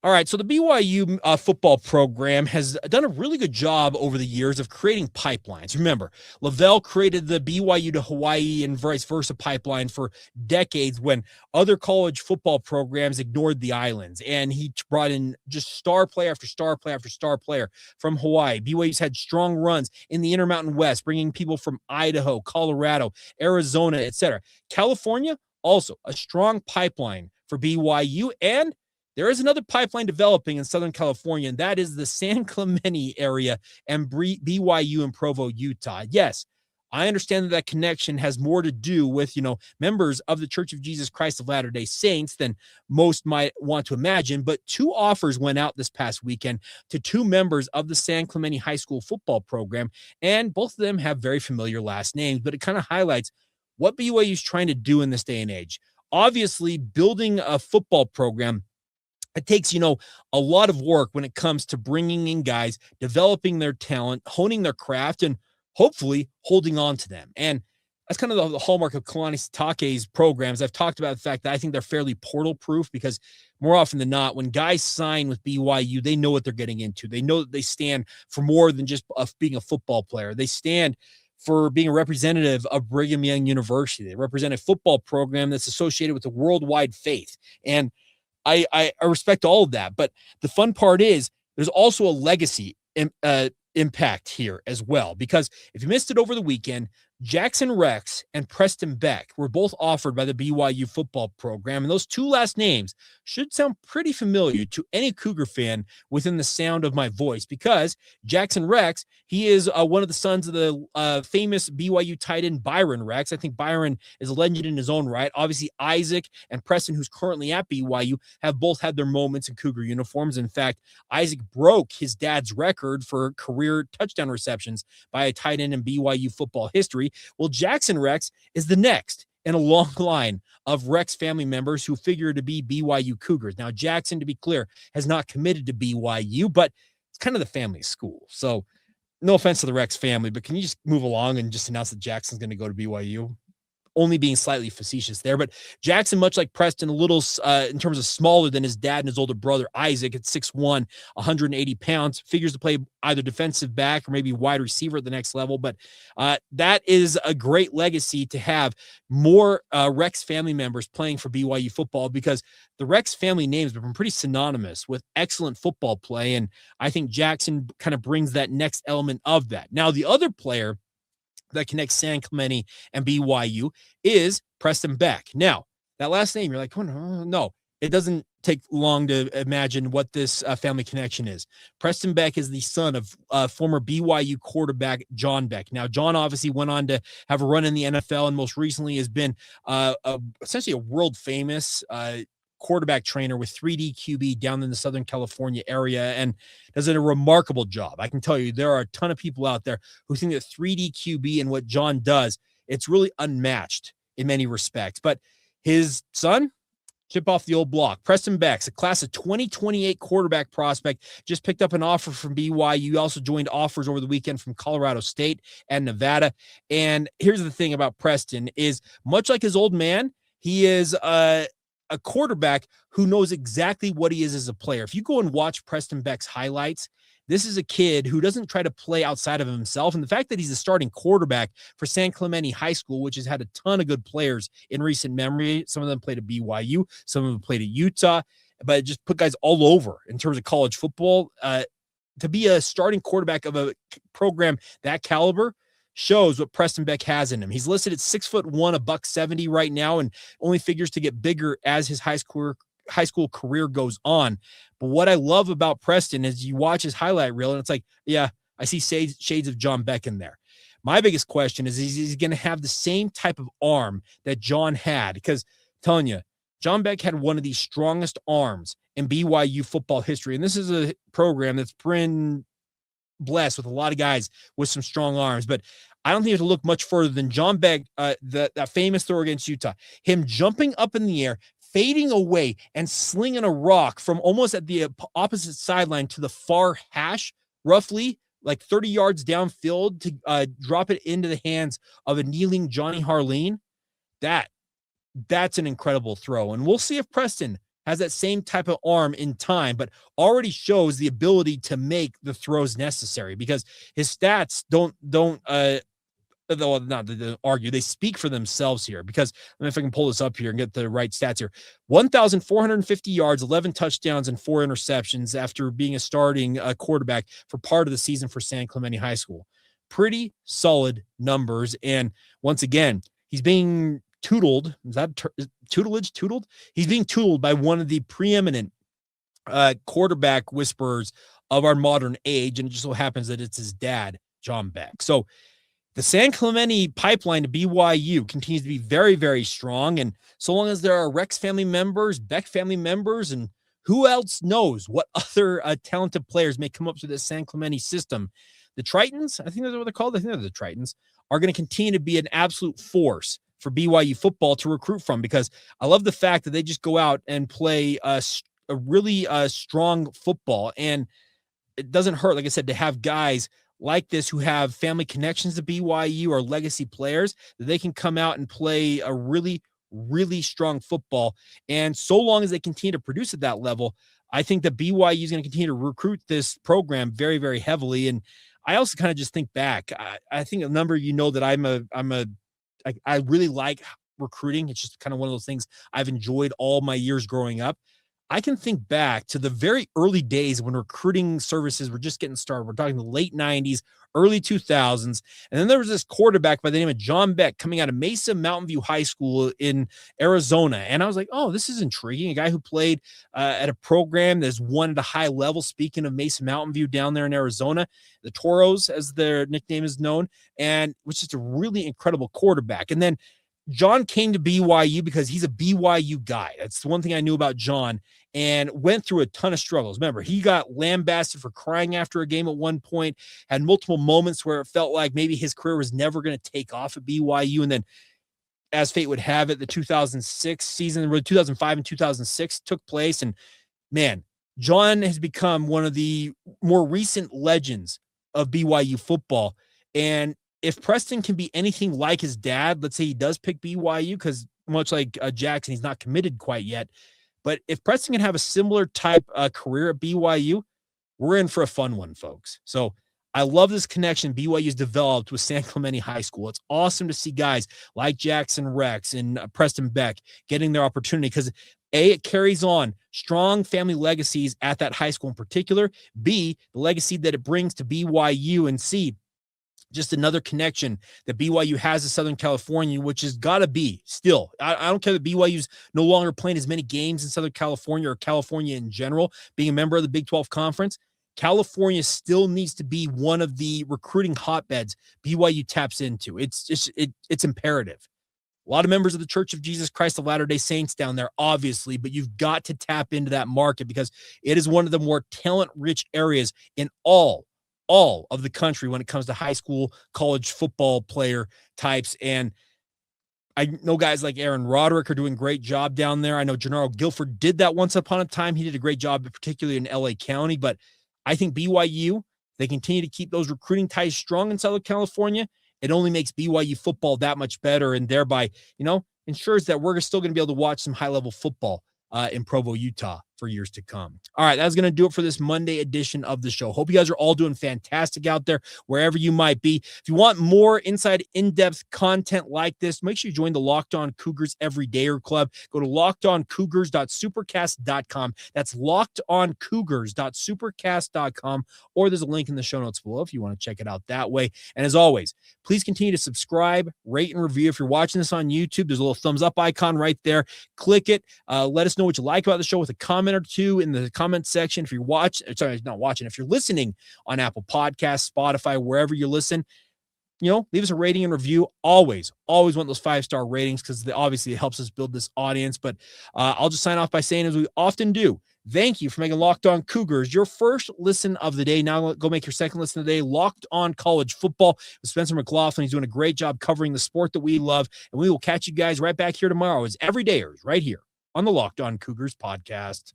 All right, so the BYU football program has done a really good job over the years of creating pipelines. Remember, Lavelle created the BYU to Hawaii and vice versa pipeline for decades when other college football programs ignored the islands, and he brought in just star player after star player after star player from Hawaii. BYU's had strong runs in the Intermountain West, bringing people from Idaho, Colorado, Arizona, etc. California, also a strong pipeline for BYU, and there is another pipeline developing in Southern California, and that is the San Clemente area and BYU in Provo, Utah. Yes, I understand that connection has more to do with, members of the Church of Jesus Christ of Latter-day Saints than most might want to imagine, but two offers went out this past weekend to two members of the San Clemente High School football program, and both of them have very familiar last names, but it kind of highlights what BYU is trying to do in this day and age. Obviously, building a football program, it takes, a lot of work when it comes to bringing in guys, developing their talent, honing their craft, and hopefully holding on to them. And that's kind of the hallmark of Kalani Sitake's programs. I've talked about the fact that I think they're fairly portal proof because more often than not, when guys sign with BYU, they know what they're getting into. They know that they stand for more than just being a football player. They stand for being a representative of Brigham Young University. They represent a football program that's associated with the worldwide faith. And I respect all of that, but the fun part is there's also a legacy impact here as well, because if you missed it over the weekend, Jaxson Rex and Preston Beck were both offered by the BYU football program, and those two last names should sound pretty familiar to any Cougar fan within the sound of my voice, because Jaxson Rex, he is one of the sons of the famous BYU tight end Byron Rex. I think Byron is a legend in his own right. Obviously, Isaac and Preston, who's currently at BYU, have both had their moments in Cougar uniforms. In fact, Isaac broke his dad's record for career touchdown receptions by a tight end in BYU football history. Well, Jaxson Rex is the next in a long line of Rex family members who figure to be BYU Cougars. Now, Jaxson, to be clear, has not committed to BYU, but it's kind of the family school. So no offense to the Rex family, but can you just move along and just announce that Jackson's going to go to BYU? Only being slightly facetious there, but Jaxson, much like Preston, a little in terms of smaller than his dad and his older brother Isaac at 6'1", 180 pounds, figures to play either defensive back or maybe wide receiver at the next level. But that is a great legacy to have more Rex family members playing for BYU football, because the Rex family names have been pretty synonymous with excellent football play, and I think Jaxson kind of brings that next element of that. Now, the other player that connects San Clemente and BYU is Preston Beck. Now, that last name, you're like, oh, no, it doesn't take long to imagine what this family connection is. Preston Beck is the son of former BYU quarterback John Beck. Now, John obviously went on to have a run in the NFL and most recently has been essentially a world famous quarterback trainer with 3D QB down in the Southern California area, and does a remarkable job. I can tell you there are a ton of people out there who think that 3D QB and what John does, it's really unmatched in many respects. But his son, chip off the old block, Preston Beck, a class of 2028 quarterback prospect, just picked up an offer from BYU. He also joined offers over the weekend from Colorado State and Nevada. And here's the thing about Preston is, much like his old man, he is a quarterback who knows exactly what he is as a player. If you go and watch Preston Beck's highlights, this is a kid who doesn't try to play outside of himself. And the fact that he's a starting quarterback for San Clemente High School, which has had a ton of good players in recent memory, some of them played at BYU, some of them played at Utah, but it just put guys all over in terms of college football. To be a starting quarterback of a program that caliber shows what Preston Beck has in him. He's listed at 6'1", $170 right now, and only figures to get bigger as his high school career goes on. But what I love about Preston is you watch his highlight reel, and it's like, yeah, I see shades of John Beck in there. My biggest question is he going to have the same type of arm that John had? Because I'm telling you, John Beck had one of the strongest arms in BYU football history, and this is a program that's been blessed with a lot of guys with some strong arms, but I don't think you have to look much further than John Beck, that famous throw against Utah, him jumping up in the air, fading away, and slinging a rock from almost at the opposite sideline to the far hash, roughly like 30 yards downfield, to drop it into the hands of a kneeling Johnny Harleen. That's an incredible throw, and we'll see if Preston has that same type of arm in time, but already shows the ability to make the throws necessary because his stats don't though not to argue, they speak for themselves here because let me if I can pull this up here and get the right stats here. 1,450 yards, 11 touchdowns, and 4 interceptions after being a starting quarterback for part of the season for San Clemente High School. Pretty solid numbers. And once again, he's being tuteled. Is that tutelage? Tuteled? He's being tuteled by one of the preeminent quarterback whisperers of our modern age. And it just so happens that it's his dad, John Beck. So the San Clemente pipeline to BYU continues to be very, very strong. And so long as there are Rex family members, Beck family members, and who else knows what other talented players may come up through the San Clemente system, the Tritons, I think that's what they're called. I think they're the Tritons, are going to continue to be an absolute force for BYU football to recruit from because I love the fact that they just go out and play a really strong football. And it doesn't hurt, like I said, to have guys like this who have family connections to BYU or legacy players that they can come out and play a really, really strong football. And so long as they continue to produce at that level, I think that BYU is going to continue to recruit this program very, very heavily. And I also kind of just think back. I think a number, that I really like recruiting. It's just kind of one of those things I've enjoyed all my years growing up. I can think back to the very early days when recruiting services were just getting started. We're talking the late 90s, early 2000s. And then there was this quarterback by the name of John Beck coming out of Mesa Mountain View High School in Arizona. And I was like, oh, this is intriguing. A guy who played at a program that's won at a high level. Speaking of Mesa Mountain View down there in Arizona, the Toros, as their nickname is known, and was just a really incredible quarterback. And then John came to BYU because he's a BYU guy. That's the one thing I knew about John, and went through a ton of struggles. Remember, he got lambasted for crying after a game at one point, had multiple moments where it felt like maybe his career was never going to take off at BYU. And then as fate would have it, the 2006 season, really 2005 and 2006 took place. And man, John has become one of the more recent legends of BYU football. And if Preston can be anything like his dad, let's say he does pick BYU, because much like Jaxson, he's not committed quite yet. But if Preston can have a similar type career at BYU, we're in for a fun one, folks. So I love this connection BYU's developed with San Clemente High School. It's awesome to see guys like Jaxson Rex and Preston Beck getting their opportunity because A, it carries on strong family legacies at that high school in particular. B, the legacy that it brings to BYU, and C, just another connection that BYU has to Southern California, which has got to be still. I don't care that BYU's no longer playing as many games in Southern California or California in general, being a member of the Big 12 Conference. California still needs to be one of the recruiting hotbeds BYU taps into. It's imperative. A lot of members of the Church of Jesus Christ of Latter-day Saints down there, obviously, but you've got to tap into that market because it is one of the more talent-rich areas in all of the country when it comes to high school, college football player types. And I know guys like Aaron Roderick are doing a great job down there. I know Gennaro Guilford did that once upon a time. He did a great job, particularly in LA County. But I think BYU, they continue to keep those recruiting ties strong in Southern California. It only makes BYU football that much better and thereby, ensures that we're still going to be able to watch some high-level football in Provo, Utah for years to come. All right, that's going to do it for this Monday edition of the show. Hope you guys are all doing fantastic out there, wherever you might be. If you want more inside, in-depth content like this, make sure you join the Locked On Cougars Everydayer Club. Go to lockedoncougars.supercast.com. That's lockedoncougars.supercast.com, or there's a link in the show notes below if you want to check it out that way. And as always, please continue to subscribe, rate, and review. If you're watching this on YouTube, there's a little thumbs up icon right there. Click it. Let us know what you like about the show with a comment or two in the comment section. If you're if you're listening on Apple Podcasts, Spotify, wherever you listen, leave us a rating and review. Always want those 5-star ratings because obviously it helps us build this audience. But I'll just sign off by saying, as we often do, thank you for making Locked On Cougars your first listen of the day. Now go make your second listen of the day. Locked On College Football with Spencer McLaughlin. He's doing a great job covering the sport that we love. And we will catch you guys right back here tomorrow as Everydayers right here on the Locked On Cougars podcast.